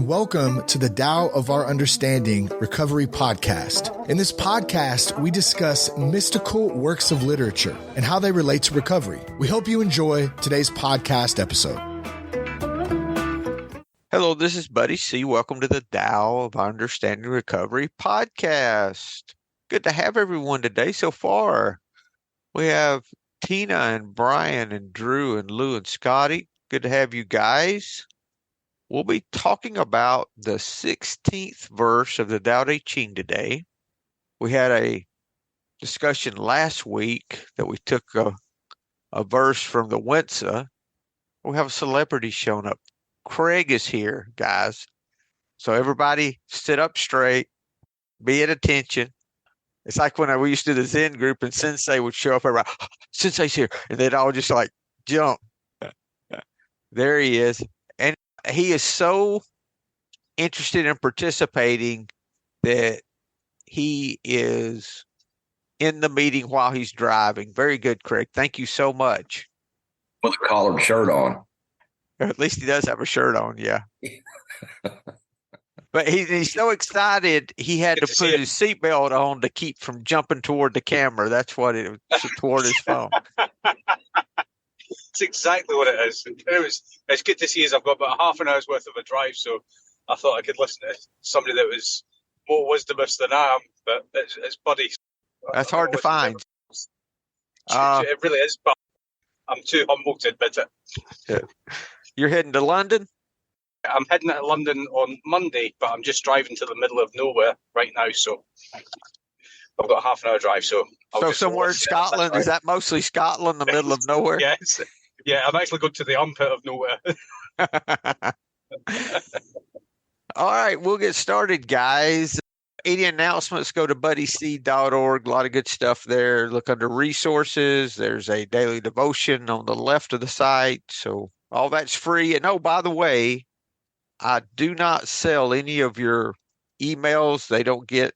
and welcome to the Tao of Our Understanding Recovery Podcast. In this podcast, we discuss mystical works of literature and how they relate to recovery. We hope you enjoy today's podcast episode. Hello, this is Buddy C. Welcome to the Tao of Our Understanding Recovery Podcast. Good to have everyone today so far. We have Tina and Brian and Drew and Lou and Scotty. Good to have you guys. We'll be talking about the 16th verse of the Tao Te Ching today. We had a discussion last week that we took a verse from the Wensa. We have a celebrity showing up. Craig is here, guys. So everybody sit up straight, be at attention. It's like when we used to do the Zen group and Sensei would show up, everybody, Sensei's here. And they'd all just like jump. There he is. And he is so interested in participating that he is in the meeting while he's driving. Very good, Craig. Thank you so much. With a collared shirt on. Or at least he does have a shirt on, yeah. But he's so excited he had to put his seatbelt on to keep from jumping toward the camera. That's what it was, toward his phone. It's exactly what it is. It's good to see as I've got about half an hour's worth of a drive, so I thought I could listen to somebody that was more wisdomous than I am, but it's Buddy. That's hard to find. It really is, but I'm too humble to admit it. Yeah. You're heading to London? I'm heading to London on Monday, but I'm just driving to the middle of nowhere right now, so I've got a half an hour drive. So somewhere in Scotland, is that mostly Scotland, the middle of nowhere? Yes. Yeah, I'm actually going to the armpit of nowhere. All right, we'll get started, guys. Any announcements, go to buddyc.org. A lot of good stuff there. Look under resources. There's a daily devotion on the left of the site. So all that's free. And oh, by the way, I do not sell any of your emails.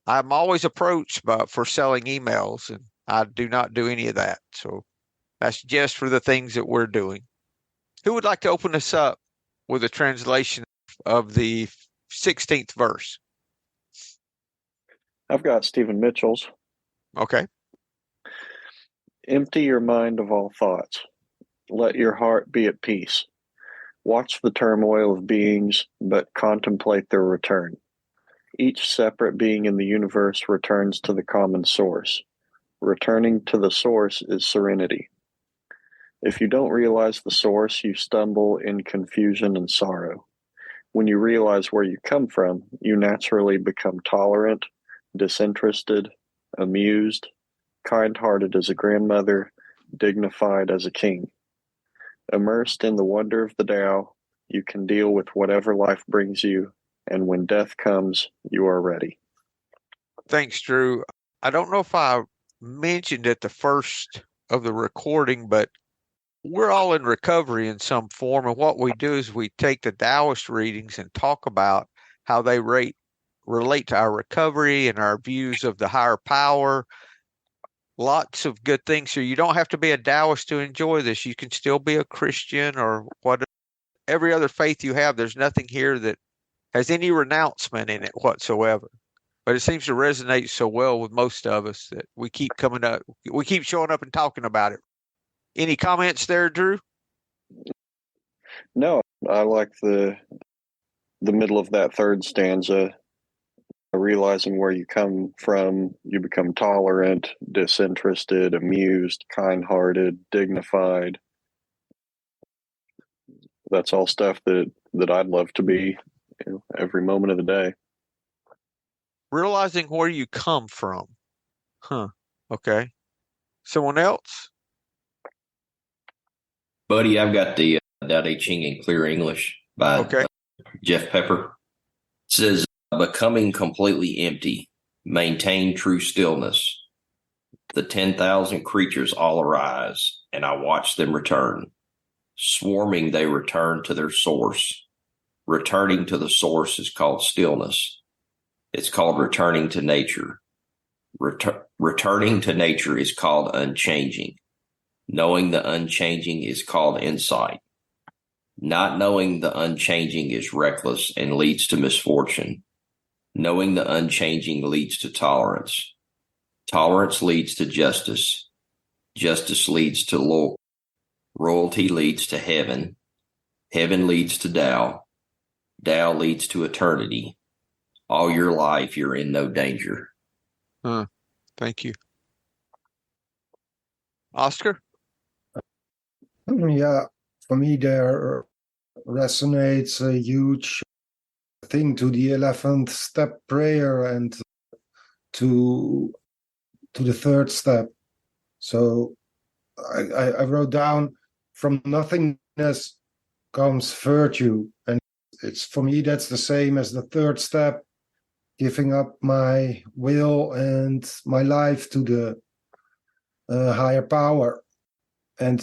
I'm always approached for selling emails, and I do not do any of that. So that's just for the things that we're doing. Who would like to open us up with a translation of the 16th verse? I've got Stephen Mitchell's. Okay. Empty your mind of all thoughts. Let your heart be at peace. Watch the turmoil of beings, but contemplate their return. Each separate being in the universe returns to the common source. Returning to the source is serenity. If you don't realize the source, you stumble in confusion and sorrow. When you realize where you come from, you naturally become tolerant, disinterested, amused, kind-hearted as a grandmother, dignified as a king. Immersed in the wonder of the Tao, you can deal with whatever life brings you, and when death comes, you are ready. Thanks, Drew. I don't know if I mentioned at the first of the recording, but we're all in recovery in some form, and what we do is we take the Taoist readings and talk about how they relate to our recovery and our views of the higher power. Lots of good things. So you don't have to be a Taoist to enjoy this. You can still be a Christian or whatever. Every other faith you have, there's nothing here that has any renouncement in it whatsoever. But it seems to resonate so well with most of us that we keep coming up. We keep showing up and talking about it. Any comments there, Drew? No, I like the middle of that third stanza. Realizing where you come from, you become tolerant, disinterested, amused, kind-hearted, dignified. That's all stuff that I'd love to be, every moment of the day. Realizing where you come from. Okay. Someone else? Buddy, I've got the Tao Te Ching in Clear English by Jeff Pepper. It says, becoming completely empty, maintain true stillness. The 10,000 creatures all arise, and I watch them return. Swarming, they return to their source. Returning to the source is called stillness. It's called returning to nature. Returning to nature is called unchanging. Knowing the unchanging is called insight. Not knowing the unchanging is reckless and leads to misfortune. Knowing the unchanging leads to tolerance. Tolerance leads to justice. Justice leads to loyalty. Royalty leads to heaven. Heaven leads to Tao. Tao leads to eternity. All your life, you're in no danger. Thank you. Oscar? Yeah, for me, there resonates a huge thing to the 11th step prayer and to the third step. So I wrote down, from nothingness comes virtue. And it's, for me, that's the same as the third step, giving up my will and my life to the higher power. And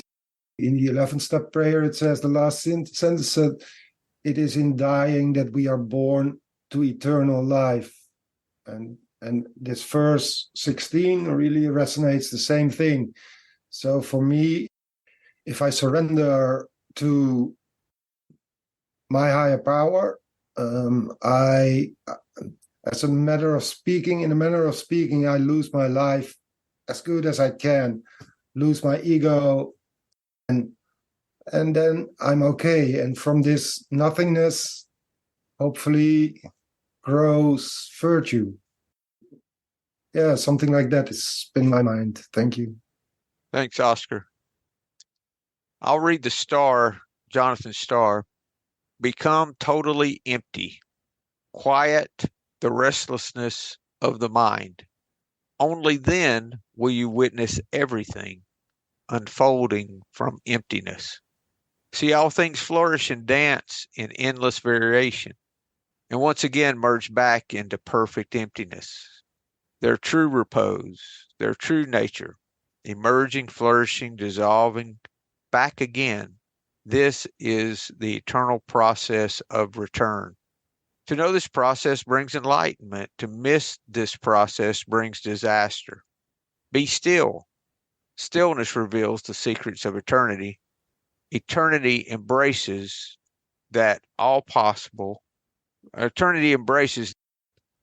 in the 11th step prayer, it says, the last sentence said, it is in dying that we are born to eternal life. And this verse 16 really resonates the same thing. So for me, if I surrender to my higher power, in a manner of speaking, I lose my life as good as I can, lose my ego, and then I'm okay. And from this nothingness, hopefully grows virtue. Yeah, something like that has been my mind. Thank you. Thanks, Oscar. I'll read the star, Jonathan Starr. Become totally empty. Quiet the restlessness of the mind. Only then will you witness everything unfolding from emptiness. See, all things flourish and dance in endless variation, and once again merge back into perfect emptiness. Their true repose, their true nature, emerging, flourishing, dissolving, back again. This is the eternal process of return. To know this process brings enlightenment. To miss this process brings disaster. Be still. Stillness reveals the secrets of eternity. Eternity embraces that all possible. Eternity embraces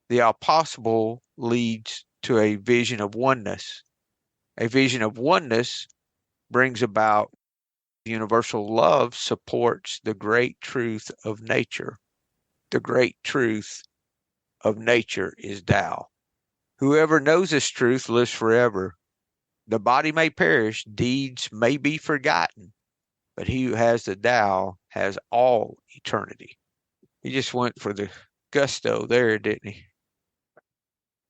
the all possible, leads to a vision of oneness. A vision of oneness brings about universal love, supports the great truth of nature. The great truth of nature is Tao. Whoever knows this truth lives forever. The body may perish, deeds may be forgotten, but he who has the Tao has all eternity. He just went for the gusto there, didn't he?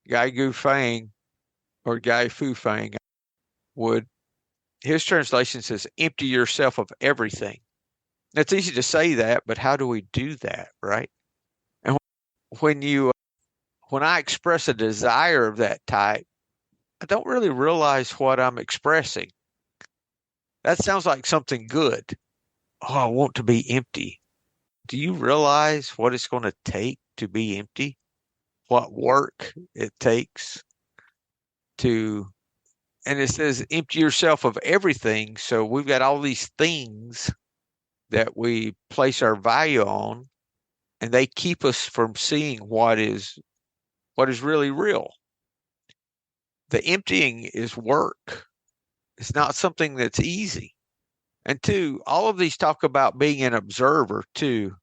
Guy Gu Fang, or Guy Fu Fang, his translation says, empty yourself of everything. It's easy to say that, but how do we do that, right? And when I express a desire of that type, I don't really realize what I'm expressing. That sounds like something good. Oh, I want to be empty. Do you realize what it's going to take to be empty? What work it takes to, and it says empty yourself of everything. So we've got all these things that we place our value on, and they keep us from seeing what is really real. The emptying is work. It's not something that's easy. And two, all of these talk about being an observer too.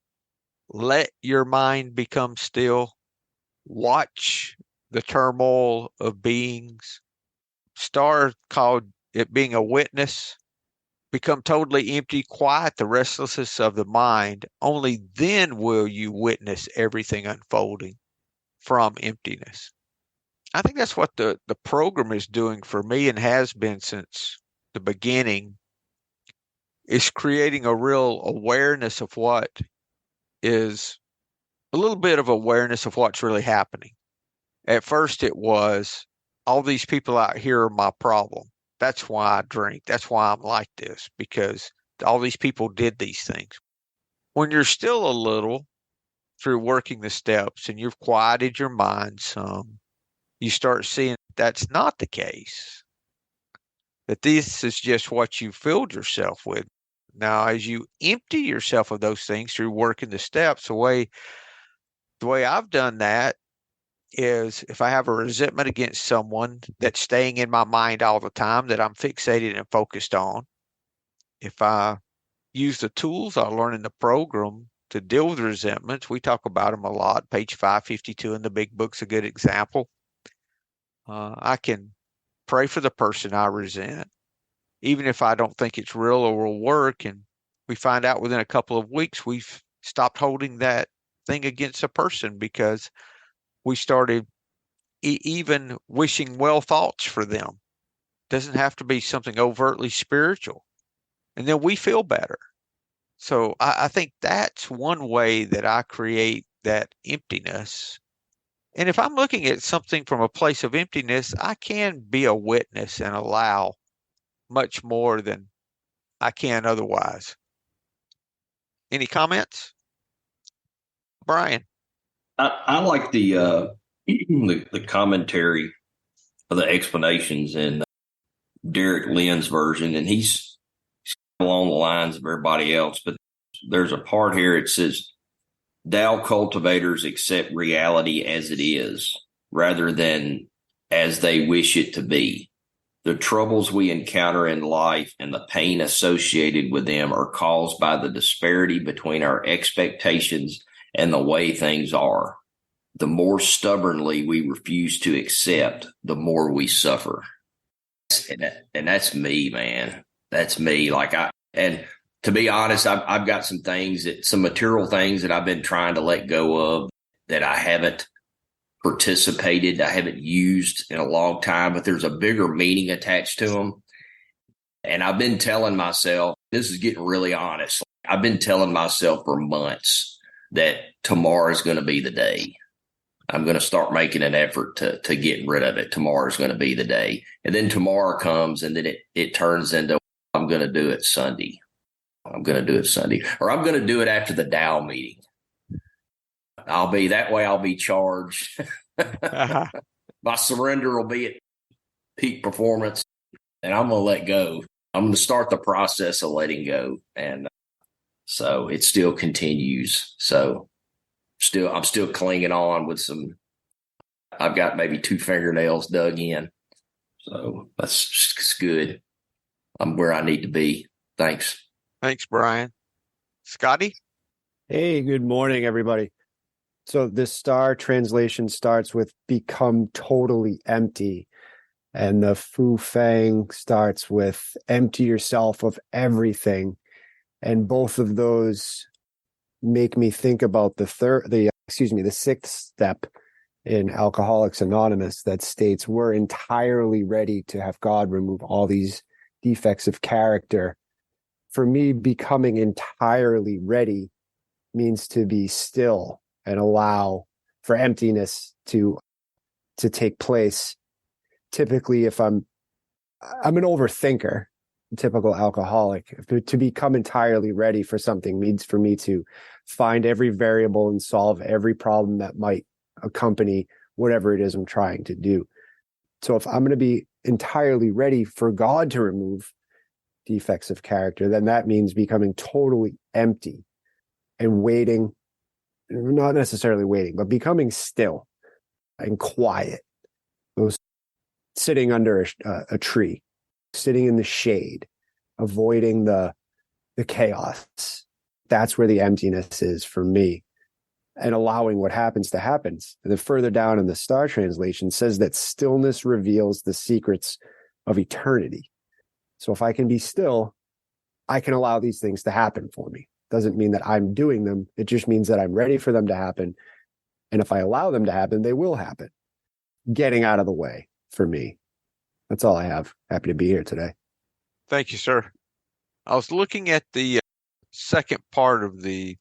Let your mind become still. Watch the turmoil of beings. Starr called it being a witness. Become totally empty, quiet the restlessness of the mind. Only then will you witness everything unfolding from emptiness. I think that's what the program is doing for me, and has been since the beginning, is creating a real awareness of what is, a little bit of awareness of what's really happening. At first it was, all these people out here are my problem. That's why I drink. That's why I'm like this, because all these people did these things. When you're still a little through working the steps and you've quieted your mind some, you start seeing that's not the case. That this is just what you filled yourself with. Now, as you empty yourself of those things through working the steps, the way I've done that is if I have a resentment against someone that's staying in my mind all the time that I'm fixated and focused on, if I use the tools I learned in the program to deal with resentments, we talk about them a lot. Page 552 in the big book's a good example. I can pray for the person I resent, even if I don't think it's real or will work. And we find out within a couple of weeks, we've stopped holding that thing against a person because we started even wishing well thoughts for them. Doesn't have to be something overtly spiritual. And then we feel better. So I think that's one way that I create that emptiness. And if I'm looking at something from a place of emptiness, I can be a witness and allow much more than I can otherwise. Any comments? Brian? I like the commentary of the explanations in Derek Lynn's version, and he's along the lines of everybody else, but there's a part here it says Tao cultivators accept reality as it is rather than as they wish it to be. The troubles we encounter in life and the pain associated with them are caused by the disparity between our expectations and the way things are. The more stubbornly we refuse to accept, the more we suffer. And that's me, man. That's me. And to be honest, I've got some material things that I've been trying to let go of that I haven't participated, I haven't used in a long time, but there's a bigger meaning attached to them. And I've been telling myself, this is getting really honest. I've been telling myself for months that tomorrow is going to be the day. I'm going to start making an effort to get rid of it. Tomorrow is going to be the day. And then tomorrow comes and then it turns into, I'm going to do it Sunday. I'm going to do it Sunday, or I'm going to do it after the Tao meeting. I'll be charged. My surrender will be at peak performance, and I'm going to let go. I'm going to start the process of letting go. And so it still continues. So I'm still clinging on with I've got maybe 2 fingernails dug in. So that's good. I'm where I need to be. Thanks. Thanks, Brian. Scotty? Hey, good morning, everybody. So this star translation starts with become totally empty. And the Fu Fang starts with empty yourself of everything. And both of those make me think about the 6th step in Alcoholics Anonymous that states we're entirely ready to have God remove all these defects of character. For me, becoming entirely ready means to be still and allow for emptiness to take place. Typically, if I'm an overthinker, typical alcoholic, to become entirely ready for something means for me to find every variable and solve every problem that might accompany whatever it is I'm trying to do. So if I'm going to be entirely ready for God to remove defects of character, then that means becoming totally empty and waiting, not necessarily waiting, but becoming still and quiet. Those sitting under a tree, sitting in the shade, avoiding the chaos. That's where the emptiness is for me. And allowing what happens to happen. The further down in the Star translation says that stillness reveals the secrets of eternity. So if I can be still, I can allow these things to happen for me. Doesn't mean that I'm doing them. It just means that I'm ready for them to happen. And if I allow them to happen, they will happen. Getting out of the way for me. That's all I have. Happy to be here today. Thank you, sir. I was looking at the second part of the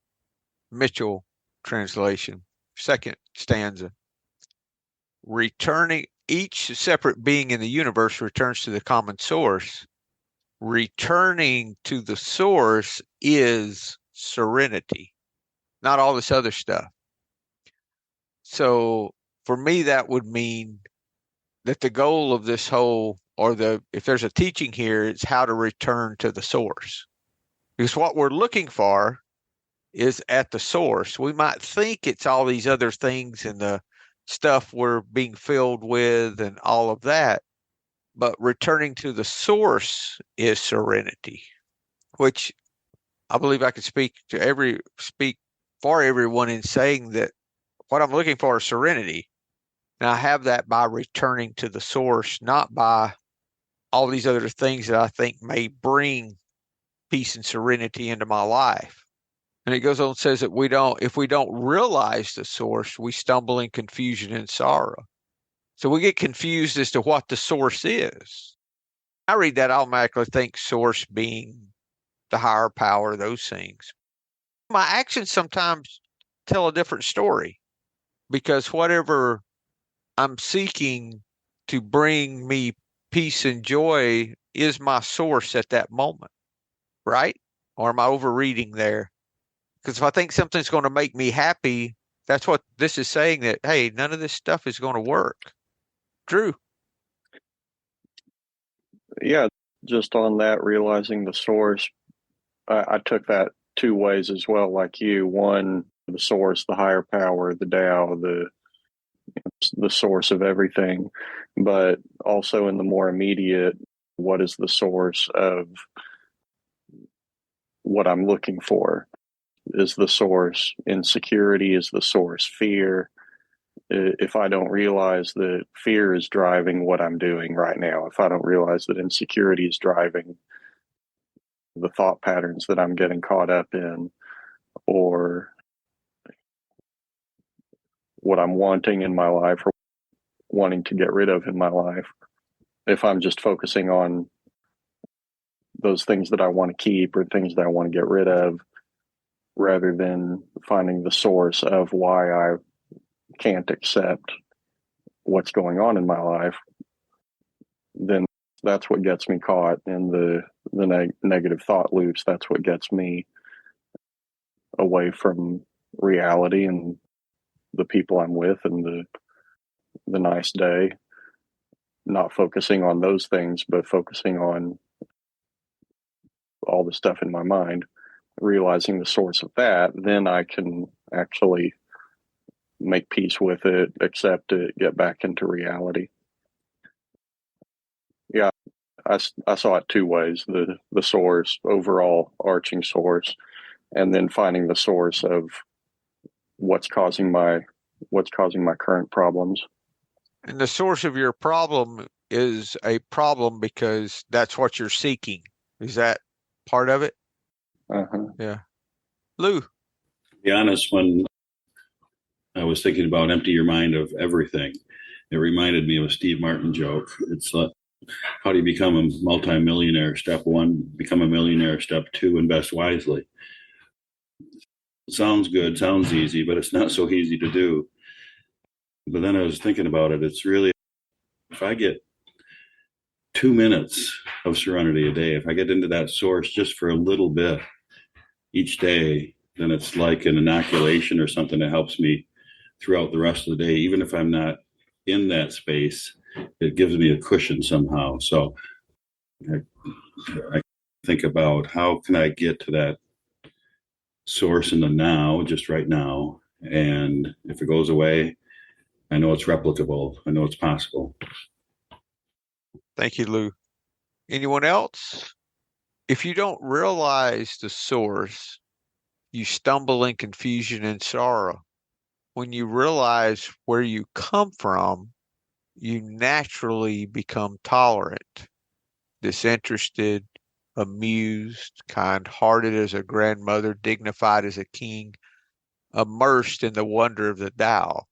Mitchell translation, second stanza. Returning, each separate being in the universe returns to the common source. Returning to the source is serenity, not all this other stuff. So for me, that would mean that the goal of this whole, if there's a teaching here, it's how to return to the source. Because what we're looking for is at the source. We might think it's all these other things and the stuff we're being filled with and all of that, but returning to the source is serenity, which I believe I could speak for everyone in saying that what I'm looking for is serenity. And I have that by returning to the source, not by all these other things that I think may bring peace and serenity into my life. And it goes on and says that if we don't realize the source, we stumble in confusion and sorrow. So we get confused as to what the source is. I read that, I automatically think source being the higher power, those things. My actions sometimes tell a different story, because whatever I'm seeking to bring me peace and joy is my source at that moment, right? Or am I overreading there? Because if I think something's going to make me happy, that's what this is saying, that, hey, none of this stuff is going to work. Drew? Yeah, just on that, realizing the source, I took that two ways as well, like you. One, the source, the higher power, the Tao, the source of everything, but also in the more immediate, what is the source of what I'm looking for? Is the source insecurity? Is the source fear? If I don't realize that fear is driving what I'm doing right now, if I don't realize that insecurity is driving the thought patterns that I'm getting caught up in, or what I'm wanting in my life or wanting to get rid of in my life, if I'm just focusing on those things that I want to keep or things that I want to get rid of, rather than finding the source of why I can't accept what's going on in my life, then that's what gets me caught in the negative thought loops. That's what gets me away from reality and the people I'm with and the nice day. Not focusing on those things, but focusing on all the stuff in my mind, realizing the source of that, then I can actually make peace with it, accept it, get back into reality. Yeah, I saw it two ways: the source, overall arching source, and then finding the source of what's causing my current problems. And the source of your problem is a problem because that's what you're seeking. Is that part of it? Uh-huh. Yeah. Lou? To be honest, when I was thinking about empty your mind of everything, it reminded me of a Steve Martin joke. It's how do you become a multimillionaire? Step one, become a millionaire. Step two, invest wisely. Sounds good, sounds easy, but it's not so easy to do. But then I was thinking about it. It's really, if I get 2 minutes of serenity a day, if I get into that source just for a little bit each day, then it's like an inoculation or something that helps me throughout the rest of the day. Even if I'm not in that space, it gives me a cushion somehow. So I think about how can I get to that source in the now, just right now. And if it goes away, I know it's replicable. I know it's possible. Thank you, Lou. Anyone else? If you don't realize the source, you stumble in confusion and sorrow. When you realize where you come from, you naturally become tolerant, disinterested, amused, kind-hearted as a grandmother, dignified as a king, immersed in the wonder of the Tao.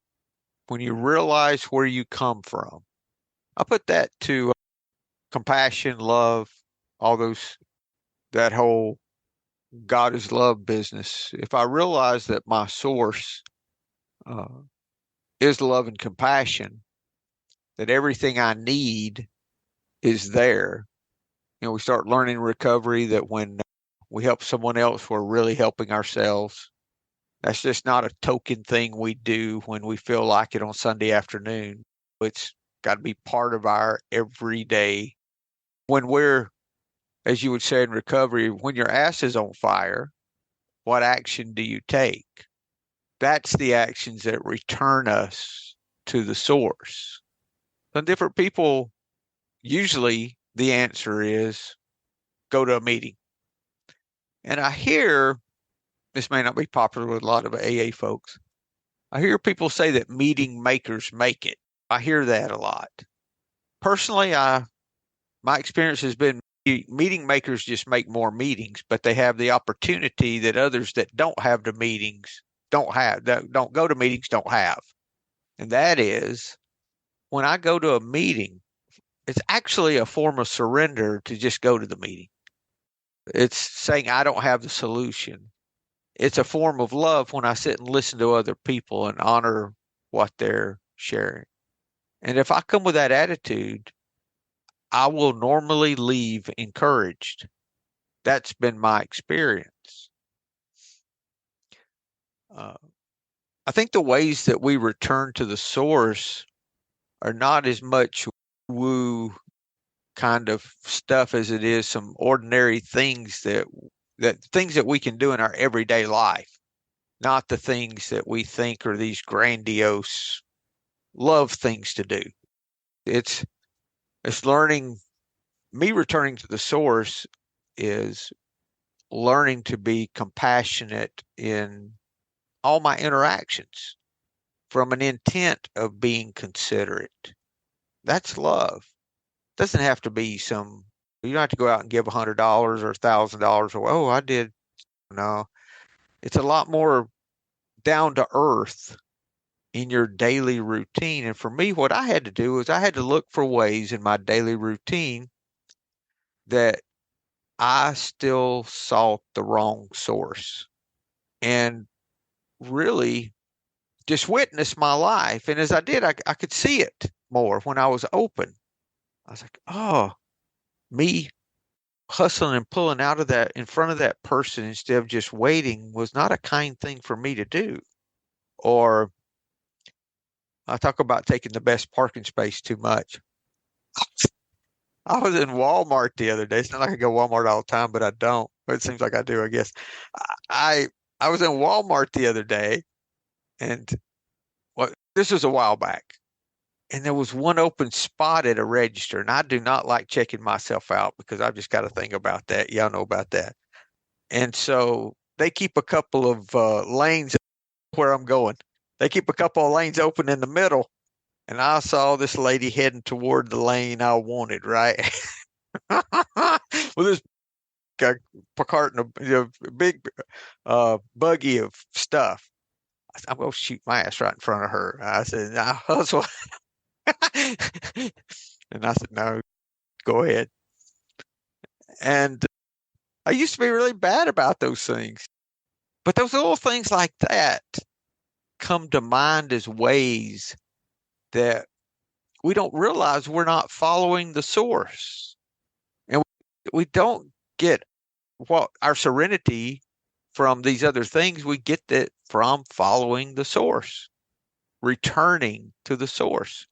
When you realize where you come from, I put that to compassion, love, all those, that whole God is love business. If I realize that my source is love and compassion, that everything I need is there. We start learning recovery that when we help someone else, we're really helping ourselves. That's just not a token thing we do when we feel like it on Sunday afternoon. It's got to be part of our everyday. When we're as you would say in recovery, when your ass is on fire, what action do you take? That's the actions that return us to the source. Some different people, usually the answer is go to a meeting. And I hear, this may not be popular with a lot of AA folks, I hear people say that meeting makers make it. I hear that a lot. Personally, my experience has been meeting makers just make more meetings, but they have the opportunity that others that don't have the meetings don't have, that don't go to meetings don't have. And that is, when I go to a meeting, it's actually a form of surrender to just go to the meeting. It's saying I don't have the solution. It's a form of love when I sit and listen to other people and honor what they're sharing. And if I come with that attitude, I will normally leave encouraged. That's been my experience. I think the ways that we return to the source are not as much woo kind of stuff as it is some ordinary things that things that we can do in our everyday life, not the things that we think are these grandiose love things to do. It's learning. Me returning to the source is learning to be compassionate in all my interactions from an intent of being considerate. That's love. It doesn't have to be some, you don't have to go out and give $100 or $1,000 or, oh, I did. No, it's a lot more down to earth in your daily routine. And for me, what I had to do is I had to look for ways in my daily routine that I still sought the wrong source and really just witness my life. And as I did, I could see it more when I was open. I was like, oh, me hustling and pulling out of that in front of that person instead of just waiting was not a kind thing for me to do. Or I talk about taking the best parking space too much. I was in Walmart the other day. It's not like I go Walmart all the time, but I don't. It seems like I do, I guess. I was in Walmart the other day, and this was a while back, and there was one open spot at a register, and I do not like checking myself out because I've just got a thing about that. Y'all know about that. And so they keep a couple of lanes where I'm going. They keep a couple of lanes open in the middle, and I saw this lady heading toward the lane I wanted, right? With this cart and a big buggy of stuff. I said, I'm going to shoot my ass right in front of her. I said, no, hustle. And I said, no, go ahead. And I used to be really bad about those things. But those little things like that come to mind as ways that we don't realize we're not following the source. And we don't get what our serenity from these other things. We get that from following the source, returning to the source.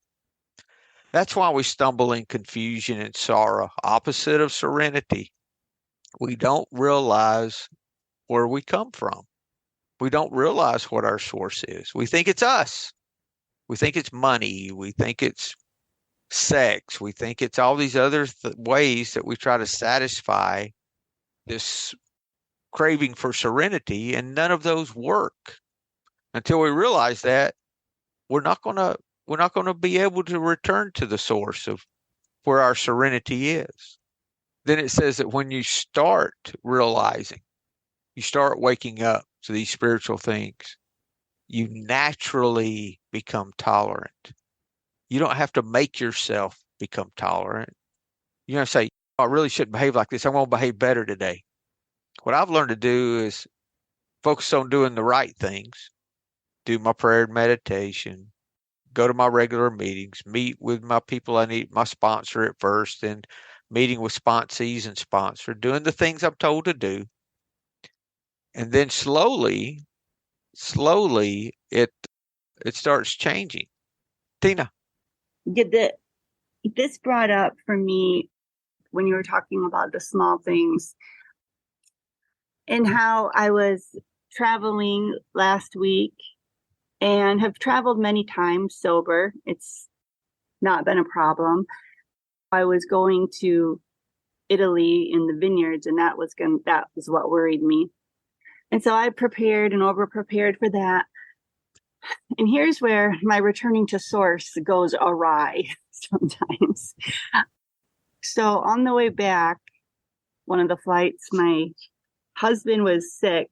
That's why we stumble in confusion and sorrow, opposite of serenity. We don't realize where we come from. We don't realize what our source is. We think it's us. We think it's money. We think it's sex. We think it's all these other ways that we try to satisfy this craving for serenity, and none of those work. Until we realize that, we're not going to be able to return to the source of where our serenity is. Then it says that when you start realizing, you start waking up to these spiritual things, you naturally become tolerant. You don't have to make yourself become tolerant. You don't say, I really shouldn't behave like this. I'm going to behave better today. What I've learned to do is focus on doing the right things, do my prayer and meditation, go to my regular meetings, meet with my people I need, my sponsor at first, and meeting with sponsees and sponsor, doing the things I'm told to do. And then slowly, it starts changing. Tina. This brought up for me when you were talking about the small things and how I was traveling last week and have traveled many times sober. It's not been a problem. I was going to Italy in the vineyards, and that was what worried me. And so I prepared and over prepared for that. And here's where my returning to source goes awry sometimes. So on the way back, one of the flights, my husband was sick.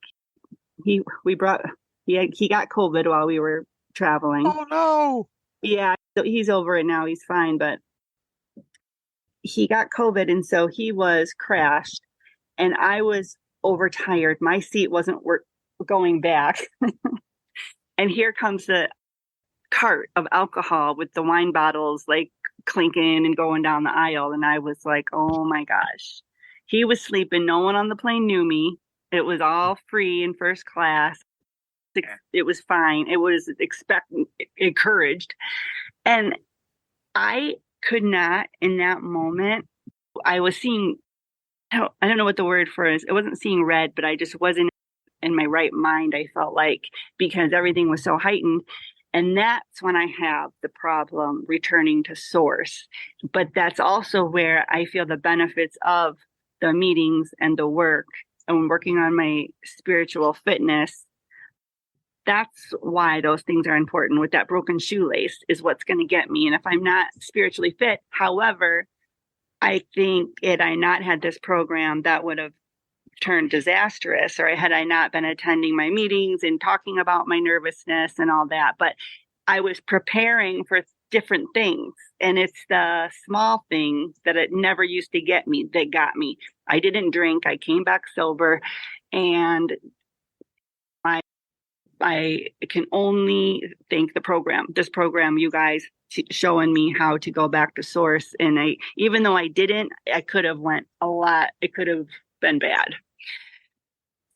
He got COVID while we were traveling. Oh no. Yeah, so he's over it now. He's fine, but he got COVID, and so he was crashed, and I was overtired. My seat wasn't going back. And here comes the cart of alcohol with the wine bottles like clinking and going down the aisle. And I was like, oh my gosh. He was sleeping. No one on the plane knew me. It was all free in first class. It was fine. It was encouraged. And I could not, in that moment, I was seeing, I don't know what the word for it is. It wasn't seeing red, but I just wasn't in my right mind, I felt like, because everything was so heightened. And that's when I have the problem returning to source. But that's also where I feel the benefits of the meetings and the work and working on my spiritual fitness. That's why those things are important. With that broken shoelace is what's going to get me. And if I'm not spiritually fit, however, I think had I not had this program, that would have turned disastrous, or had I not been attending my meetings and talking about my nervousness and all that. But I was preparing for different things, and it's the small things that it never used to get me that got me. I didn't drink. I came back sober, and I can only thank this program, you guys showing me how to go back to source. And even though I didn't, I could have went a lot. It could have been bad.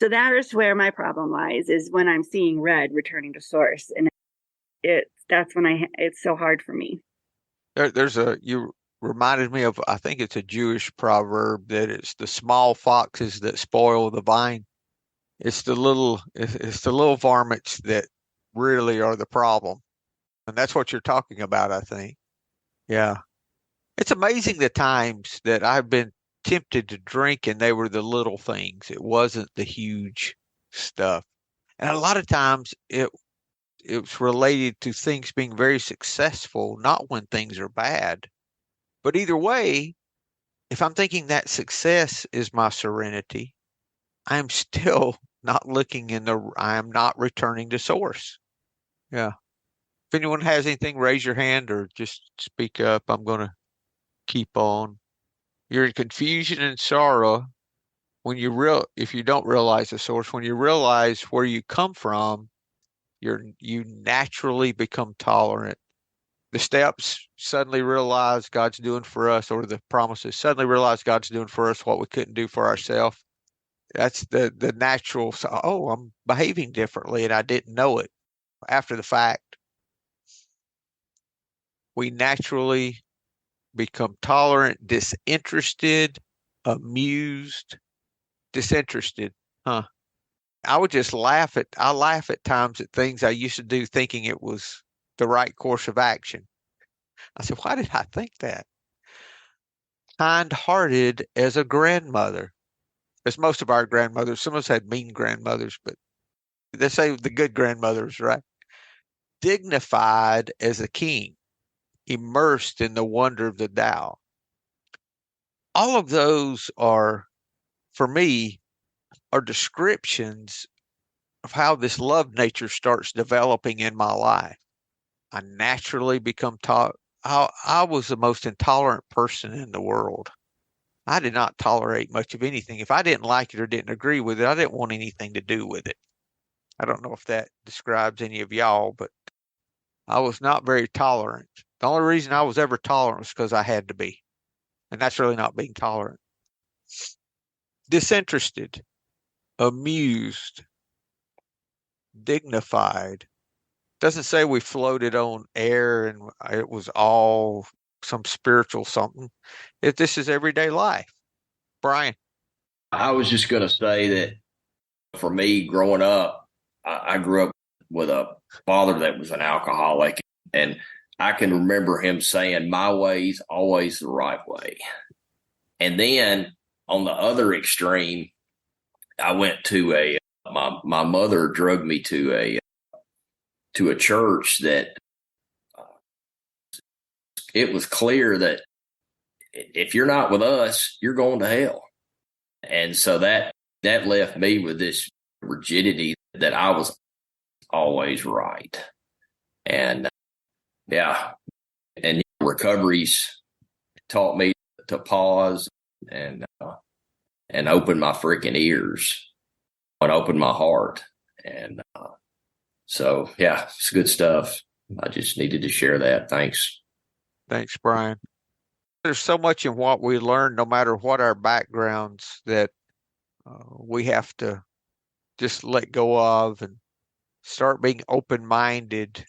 So that is where my problem lies, is when I'm seeing red returning to source. And that's when it's so hard for me. You reminded me of, I think it's a Jewish proverb, that it's the small foxes that spoil the vine. It's the little varmints that really are the problem. And that's what you're talking about, I think. Yeah. It's amazing the times that I've been tempted to drink and they were the little things. It wasn't the huge stuff. And a lot of times it was related to things being very successful, not when things are bad. But either way, if I'm thinking that success is my serenity, I'm still not I am not returning to source. Yeah. If anyone has anything, raise your hand or just speak up. I'm going to keep on. You're in confusion and sorrow if you don't realize the source. When you realize where you come from, you naturally become tolerant. The steps, suddenly realize God's doing for us, or the promises, suddenly realize God's doing for us what we couldn't do for ourselves. That's the natural. Oh, I'm behaving differently and I didn't know it. After the fact, we naturally become tolerant, disinterested, amused, disinterested. Huh. I laugh at times at things I used to do thinking it was the right course of action. I said, why did I think that? Kind-hearted as a grandmother. As most of our grandmothers, some of us had mean grandmothers, but they say the good grandmothers, right? Dignified as a king, immersed in the wonder of the Tao. All of those for me, are descriptions of how this love nature starts developing in my life. I naturally become I was the most intolerant person in the world. I did not tolerate much of anything. If I didn't like it or didn't agree with it, I didn't want anything to do with it. I don't know if that describes any of y'all, but I was not very tolerant. The only reason I was ever tolerant was because I had to be. And that's really not being tolerant. Disinterested, amused, dignified. Doesn't say we floated on air and it was all some spiritual something. If this is everyday life. Brian. I was just going to say that for me growing up, I grew up with a father that was an alcoholic, and I can remember him saying, "My way's always the right way." And then on the other extreme, I went to my mother drugged me to a church that it was clear that if you're not with us, you're going to hell. And so that left me with this rigidity that I was always right. And and recoveries taught me to pause and open my freaking ears and open my heart. And so, it's good stuff. I just needed to share that. Thanks. Thanks, Brian. There's so much in what we learn, no matter what our backgrounds, that we have to just let go of and start being open-minded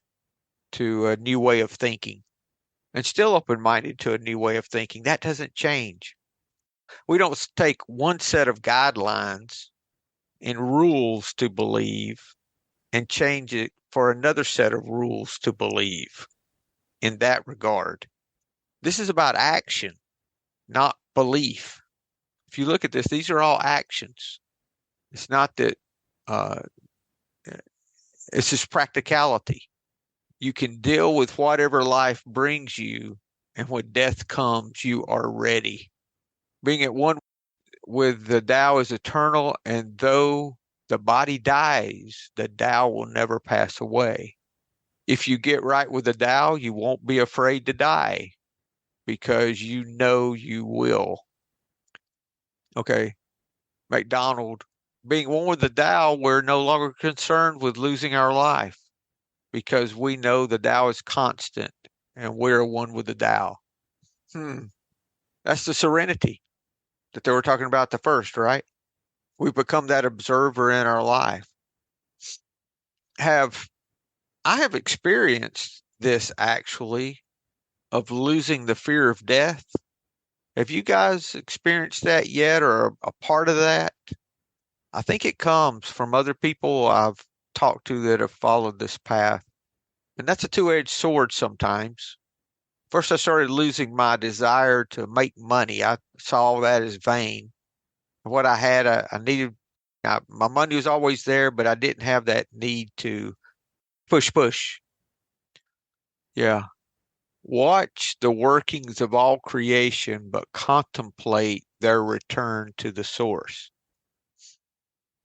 to a new way of thinking, and still open-minded to a new way of thinking. That doesn't change. We don't take one set of guidelines and rules to believe and change it for another set of rules to believe in that regard. This is about action, not belief. If you look at this, these are all actions. It's not that it's just practicality. You can deal with whatever life brings you, and when death comes, you are ready. Being at one with the Tao is eternal, and though the body dies, the Tao will never pass away. If you get right with the Tao, you won't be afraid to die, because you know you will. Okay, McDonald, being one with the Tao, we're no longer concerned with losing our life, because we know the Tao is constant and we're one with the Tao. That's the serenity that they were talking about the first, right? We've become that observer in our life. I have experienced this, actually, of losing the fear of death. Have you guys experienced that yet, or a part of that? I think it comes from other people I've talked to that have followed this path. And that's a two-edged sword sometimes. First, I started losing my desire to make money. I saw that as vain. What I had, I needed, my money was always there, but I didn't have that need to push. Yeah. Watch the workings of all creation, but contemplate their return to the source.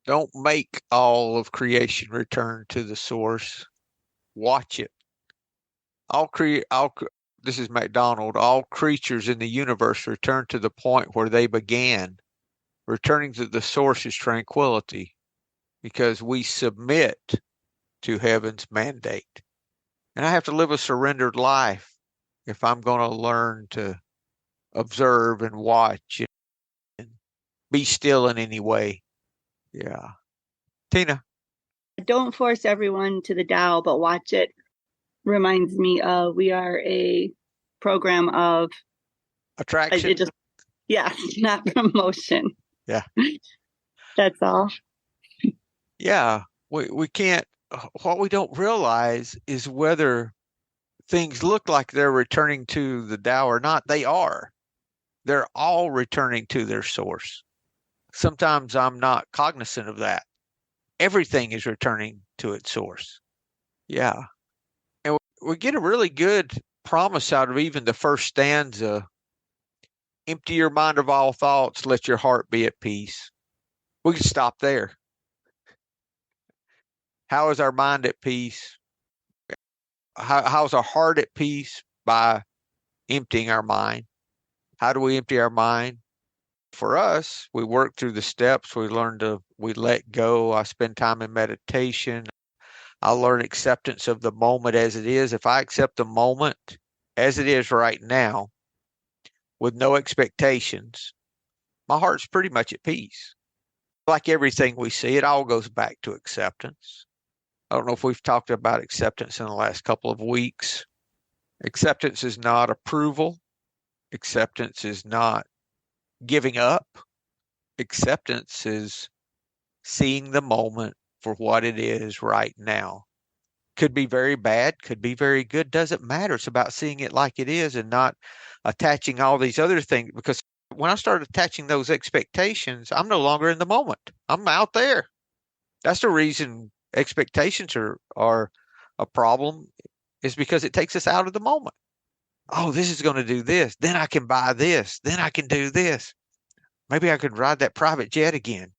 Don't make all of creation return to the source. Watch it. This is McDonald. All creatures in the universe return to the point where they began. Returning to the source is tranquility, because we submit to heaven's mandate. And I have to live a surrendered life if I'm going to learn to observe and watch and be still in any way. Yeah. Tina. Don't force everyone to the Tao, but watch it. Reminds me of, we are a program of attraction. Not promotion. Yeah. That's all. Yeah. We can't, what we don't realize is whether things look like they're returning to the Tao or not. They are. They're all returning to their source. Sometimes I'm not cognizant of that. Everything is returning to its source. Yeah. And we get a really good promise out of even the first stanza. Empty your mind of all thoughts, let your heart be at peace. We can stop there. How is our mind at peace? How's our heart at peace? By emptying our mind. How do we empty our mind? For us, we work through the steps. We let go. I spend time in meditation. I learn acceptance of the moment as it is. If I accept the moment as it is right now, with no expectations, my heart's pretty much at peace. Like everything we see, it all goes back to acceptance. I don't know if we've talked about acceptance in the last couple of weeks. Acceptance is not approval. Acceptance is not giving up. Acceptance is seeing the moment for what it is right now. Could be very bad, could be very good, doesn't matter. It's about seeing it like it is and not attaching all these other things. Because when I start attaching those expectations, I'm no longer in the moment. I'm out there. That's the reason expectations are a problem, is because it takes us out of the moment. Oh, this is going to do this. Then I can buy this. Then I can do this. Maybe I could ride that private jet again.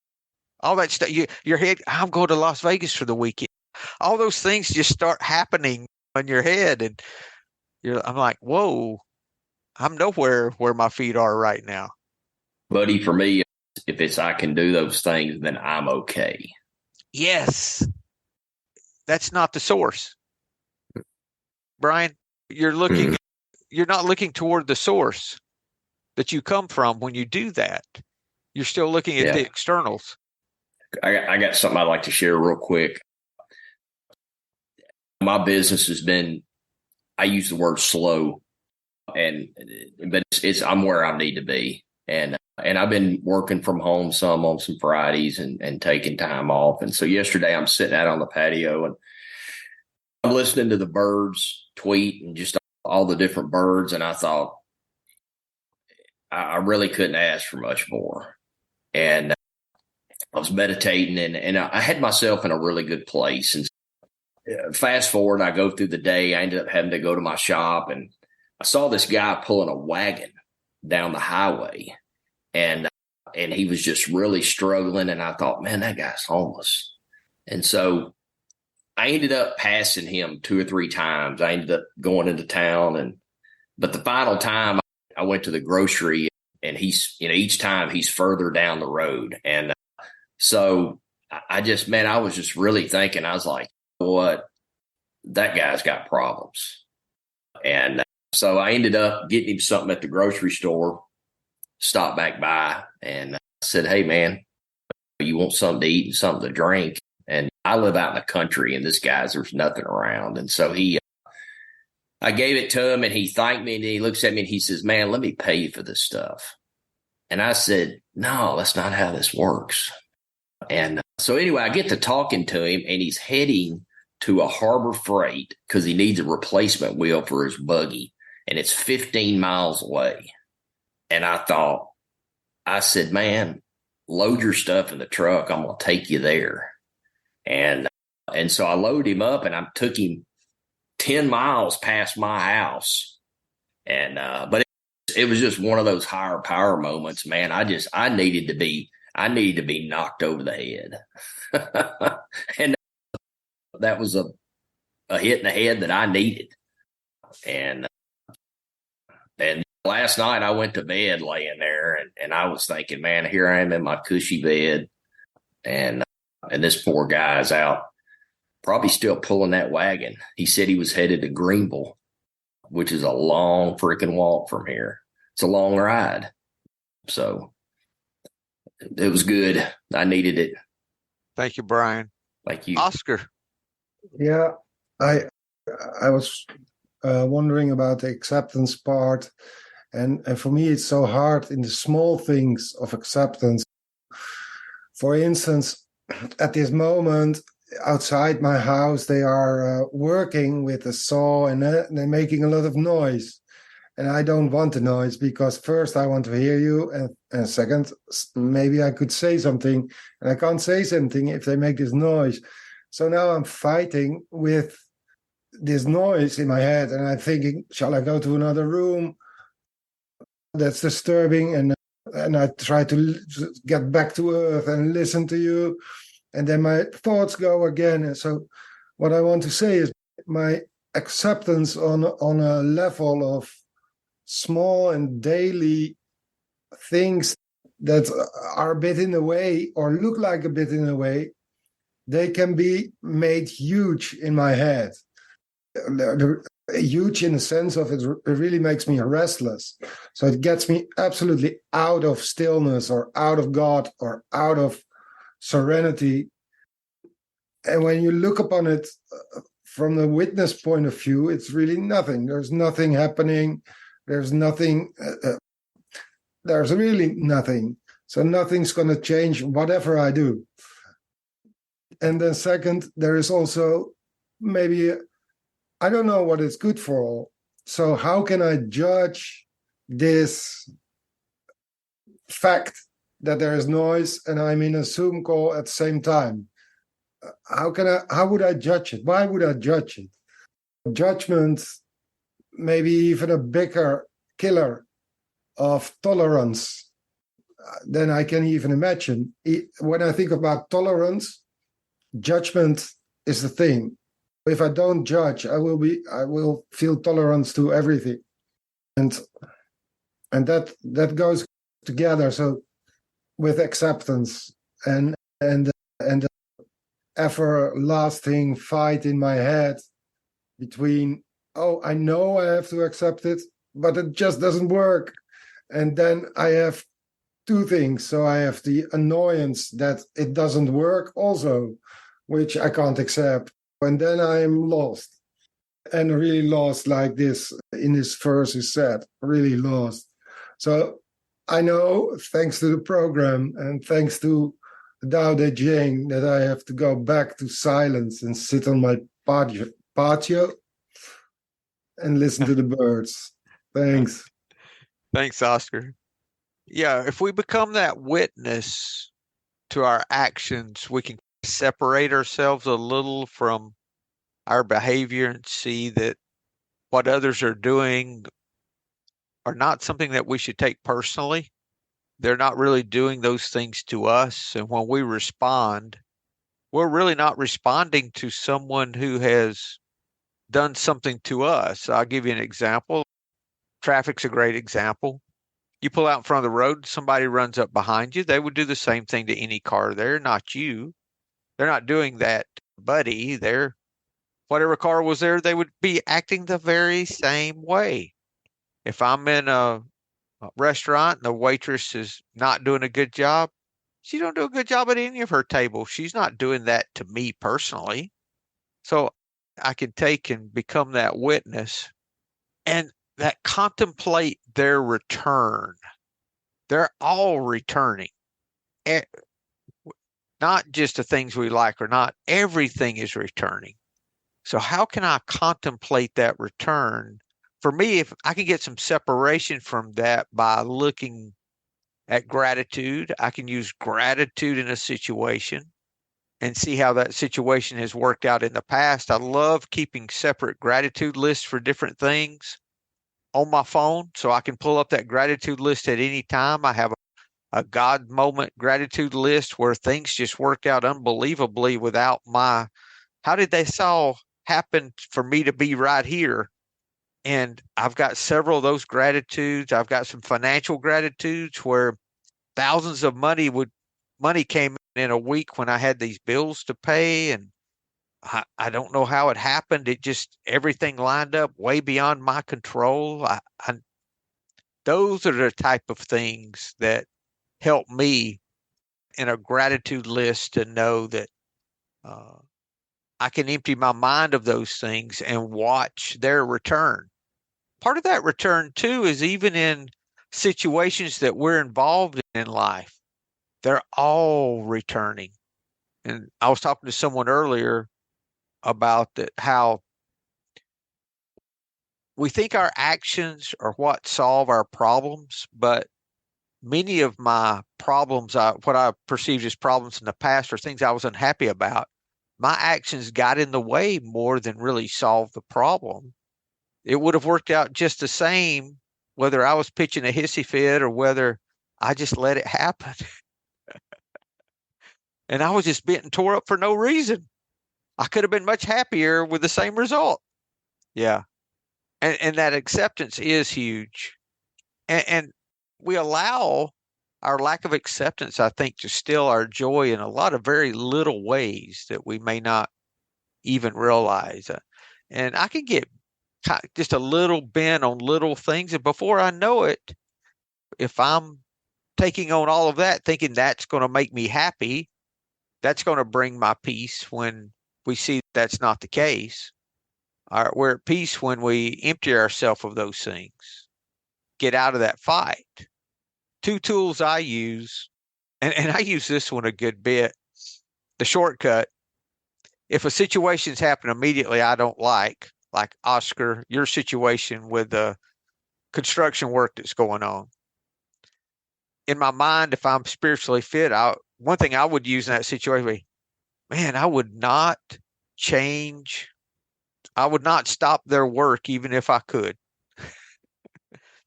All that stuff. Your head, I'm going to Las Vegas for the weekend. All those things just start happening in your head. And I'm like, whoa, I'm nowhere where my feet are right now. Buddy, for me, if it's I can do those things, then I'm okay. Yes. That's not the source. Brian, you're not looking toward the source that you come from when you do that. You're still looking at the externals. I got something I'd like to share real quick. My business has been, I use the word slow, but I'm where I need to be. And I've been working from home some on some Fridays and taking time off. And so yesterday I'm sitting out on the patio and I'm listening to the birds tweet and just all the different birds. And I thought, I really couldn't ask for much more. And I was meditating and I had myself in a really good place. And fast forward, I go through the day. I ended up having to go to my shop and I saw this guy pulling a wagon down the highway and he was just really struggling. And I thought, man, that guy's homeless. And so I ended up passing him 2 or 3 times. I ended up going into town but the final time I went to the grocery and he's, each time he's further down the road. And so I was just really thinking, I was like, what? That guy's got problems. And so I ended up getting him something at the grocery store, stopped back by and said, hey, man, you want something to eat and something to drink? And I live out in the country and there's nothing around. And so I gave it to him and he thanked me and he looks at me and he says, man, let me pay you for this stuff. And I said, no, that's not how this works. And so anyway, I get to talking to him and he's heading to a Harbor Freight because he needs a replacement wheel for his buggy. And it's 15 miles away. And I said, man, load your stuff in the truck. I'm going to take you there. And so I loaded him up and I took him 10 miles past my house. And, but it was just one of those higher power moments, man. I needed to be knocked over the head. And that was a hit in the head that I needed. And last night I went to bed laying there and I was thinking, man, here I am in my cushy bed. And this poor guy's out, probably still pulling that wagon. He said he was headed to Greenville, which is a long freaking walk from here. It's a long ride. So it was good. I needed it. Thank you, Brian. Thank you. Oscar. Yeah, I was wondering about the acceptance part. And for me, it's so hard in the small things of acceptance. For instance, at this moment, outside my house, they are working with a saw and they're making a lot of noise. And I don't want the noise because first I want to hear you. And second, maybe I could say something. And I can't say something if they make this noise. So now I'm fighting with this noise in my head. And I'm thinking, shall I go to another room? That's disturbing. And I try to get back to earth and listen to you. And then my thoughts go again. And so what I want to say is my acceptance on a level of small and daily things that are a bit in the way or look like a bit in the way, they can be made huge in my head. They're huge in the sense of it really makes me restless. So it gets me absolutely out of stillness or out of God or out of serenity. And when you look upon it from the witness point of view, it's really nothing. There's nothing happening. There's nothing. There's really nothing. So nothing's going to change whatever I do. And then second, there is also maybe, I don't know what is good for all. So how can I judge this fact that there is noise and I'm in a Zoom call at the same time? How would I judge it? Why would I judge it? Judgment, maybe even a bigger killer of tolerance than I can even imagine. When I think about tolerance, judgment is the thing. If I don't judge, I will feel tolerance to everything, and that goes together. So with acceptance and everlasting fight in my head between, oh, I know I have to accept it, but it just doesn't work. And then I have two things. So I have the annoyance that it doesn't work also, which I can't accept. And then I'm lost, and really lost, like this in this verse is said, really lost. So I know, thanks to the program and thanks to Tao Te Ching, that I have to go back to silence and sit on my patio and listen to the birds. Thanks. Thanks, Oscar. Yeah, if we become that witness to our actions, we can separate ourselves a little from our behavior and see that what others are doing are not something that we should take personally. They're not really doing those things to us. And when we respond, we're really not responding to someone who has done something to us. I'll give you an example. Traffic's a great example. You pull out in front of the road, somebody runs up behind you. They would do the same thing to any car there, not you. They're not doing that, buddy. They're whatever car was there, they would be acting the very same way. If I'm in a restaurant and the waitress is not doing a good job, she don't do a good job at any of her tables. She's not doing that to me personally. So I can take and become that witness and that contemplate their return. They're all returning. Not just the things we like or not, everything is returning. So how can I contemplate that return? For me, if I can get some separation from that by looking at gratitude, I can use gratitude in a situation and see how that situation has worked out in the past. I love keeping separate gratitude lists for different things on my phone, so I can pull up that gratitude list at any time. I have a God moment gratitude list where things just work out unbelievably without how did this all happen for me to be right here? And I've got several of those gratitudes. I've got some financial gratitudes where thousands of money came in a week when I had these bills to pay, and I don't know how it happened. It just, everything lined up way beyond my control. Those are the type of things that help me in a gratitude list to know that I can empty my mind of those things and watch their return. Part of that return, too, is even in situations that we're involved in life. They're all returning. And I was talking to someone earlier about how we think our actions are what solve our problems, but many of my problems, what I perceived as problems in the past, are things I was unhappy about. My actions got in the way more than really solved the problem. It would have worked out just the same whether I was pitching a hissy fit or whether I just let it happen. And I was just bent and tore up for no reason. I could have been much happier with the same result. Yeah. And that acceptance is huge. And we allow our lack of acceptance, I think, to steal our joy in a lot of very little ways that we may not even realize. And I can get just a little bent on little things. And before I know it, if I'm taking on all of that, thinking that's going to make me happy, that's going to bring my peace when we see that's not the case. We're at peace when we empty ourselves of those things, get out of that fight. Two tools I use, and I use this one a good bit, the shortcut. If a situation's happened immediately I don't like Oscar, your situation with the construction work that's going on. In my mind, if I'm spiritually fit, one thing I would use in that situation would be, man, I would not stop their work even if I could.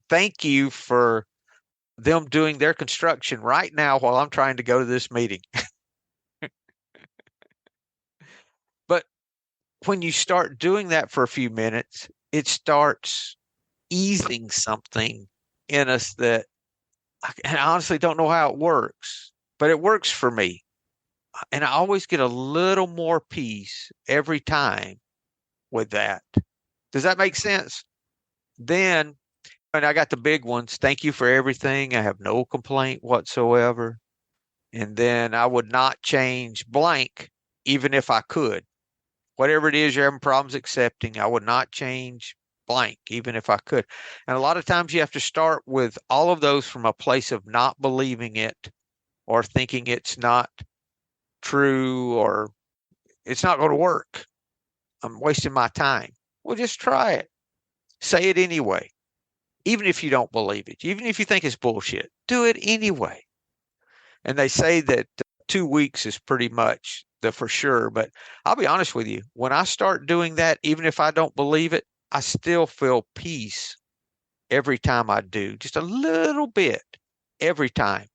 Thank you for them doing their construction right now while I'm trying to go to this meeting. But when you start doing that for a few minutes, it starts easing something in us that, and I honestly don't know how it works, but it works for me. And I always get a little more peace every time with that. Does that make sense? Then, and I got the big ones. Thank you for everything. I have no complaint whatsoever. And then I would not change blank, even if I could. Whatever it is you're having problems accepting, I would not change blank, even if I could. And a lot of times you have to start with all of those from a place of not believing it or thinking it's not true or it's not going to work. I'm wasting my time. Well, just try it. Say it anyway. Even if you don't believe it, even if you think it's bullshit, do it anyway. And they say that 2 weeks is pretty much the for sure. But I'll be honest with you, when I start doing that, even if I don't believe it, I still feel peace every time I do, just a little bit every time.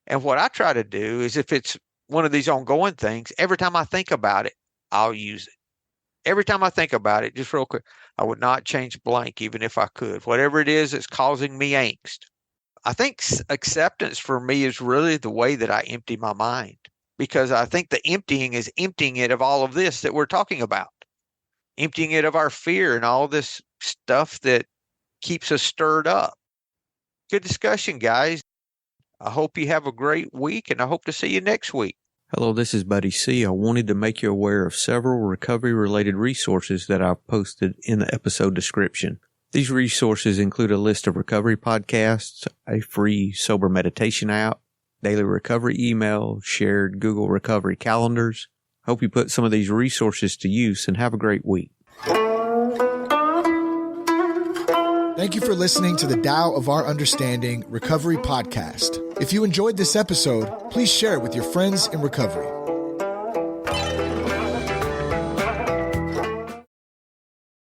And what I try to do is, if it's one of these ongoing things, every time I think about it, I'll use it. Every time I think about it, just real quick, I would not change blank even if I could. Whatever it is that's causing me angst. I think acceptance for me is really the way that I empty my mind, because I think the emptying is emptying it of all of this that we're talking about, emptying it of our fear and all this stuff that keeps us stirred up. Good discussion, guys. I hope you have a great week, and I hope to see you next week. Hello, this is Buddy C. I wanted to make you aware of several recovery-related resources that I've posted in the episode description. These resources include a list of recovery podcasts, a free sober meditation app, daily recovery email, shared Google recovery calendars. Hope you put some of these resources to use and have a great week. Thank you for listening to the Tao of Our Understanding Recovery Podcast. If you enjoyed this episode, please share it with your friends in recovery.